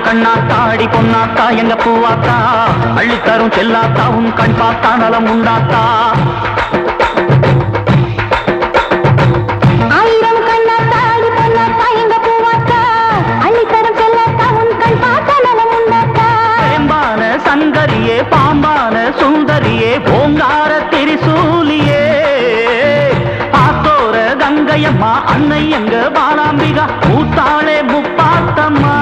கண்ணாத்தாடி பொன்னாத்தா எங்க பூவாத்தா அள்ளித்தரும் செல்லாத்தா உன் கண் பார்த்தா நலம் உண்டாத்தா. ஆயிரம் கண்ணாத்தாடி பொன்னாத்தா எங்க பூவாத்தா அள்ளித்தரும் செல்லாத்தா உன் கண் பார்த்தா நலம் உண்டாத்தா. வேம்பான சங்கரியே பாம்பான சுந்தரியே ஓங்கார திரிசூலியே ஆத்தோர கங்கையம்மா அன்னை எங்க பாலாம்பிகா மூத்தாளே முப்பாத்தம்மா.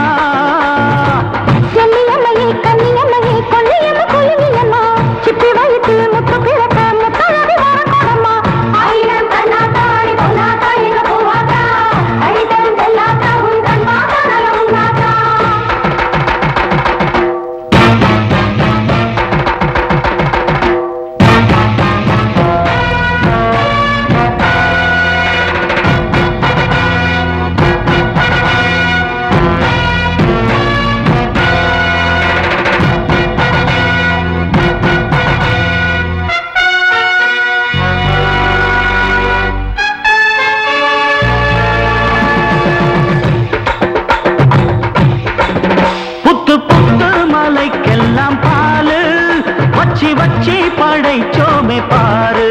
வச்சி வச்சி படைச்சோமே பாரு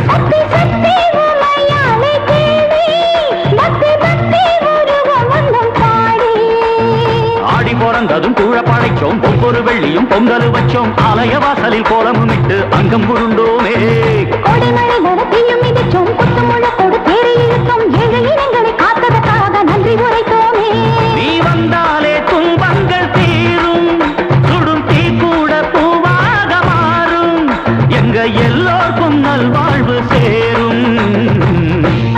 சத்தி சத்தி உமையாலே தேவி பக்தி பக்தி உருவம் ஒன்றும் பாடி. ஆடி பிறந்ததும் கூழ படைச்சோம் ஒவ்வொரு வெள்ளியும் பொங்கல் வச்சோம் ஆலய வாசலில் கோலமும் இட்டு அங்கம் புருண்டோமே. கொடிமழை நடத்தியும் மிதிச்சோம் குத்து முழக்கோடு தேரை இழுத்தோம் ஏழு இனங்களை காத்ததற்காக நன்றி உரைத்தோமே. நீ வந்தாலே துன்பங்கள் தீரும் சுடும் தீ கூட பூவாக மாறும் எங்க எல்லோருக்கும் நல்வாழ்வு சேரும்.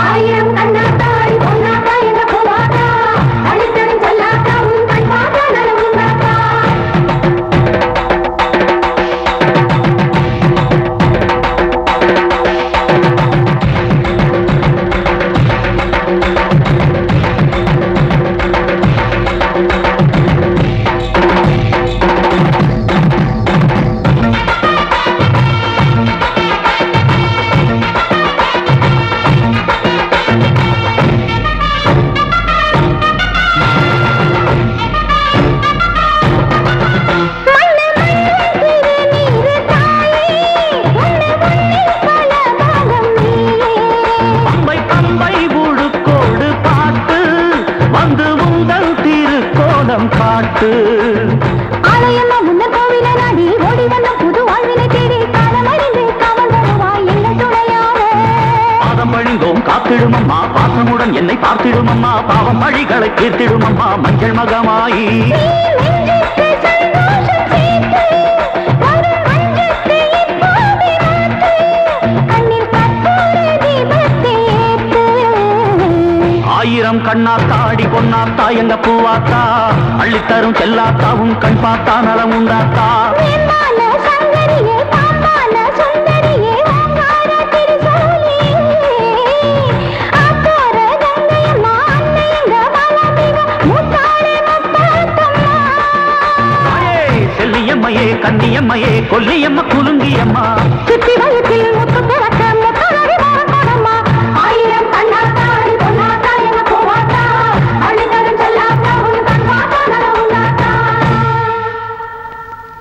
ஆயிரம் கண்ணாத்தாடி பொன்னாத்தா எங்க பூவாத்தா அளித்தரும் சொல்லாத்தா உன் கண் பார்த்தா நலம் உண்டாத்தா. ஆலயம்மா முன்ன கோவில நாடி ஓடி வந்த புது வாழ்வினை தேடி காலமறிந்து காவல் வருவாய் எங்கள் துணையாக. பாதம் பழிந்தோம் காத்திடுமம்மா பாசமுடன் என்னை பார்த்திடுமம்மா பாவம் பழிகளை தீர்த்திடுமம்மா மஞ்சள் மகமாயி. ஆயிரம் கண்ணாத்தாடி பொன்னாத்தா எங்க பூவாத்தா அள்ளித்தரும் செல்லாத்தா உன் கண் பார்த்தா நலம் உண்டாத்தா. செல்லியம்மையே கன்னியம்மையே கொல்லியம்மா குலுங்கியம்மா சுத்தி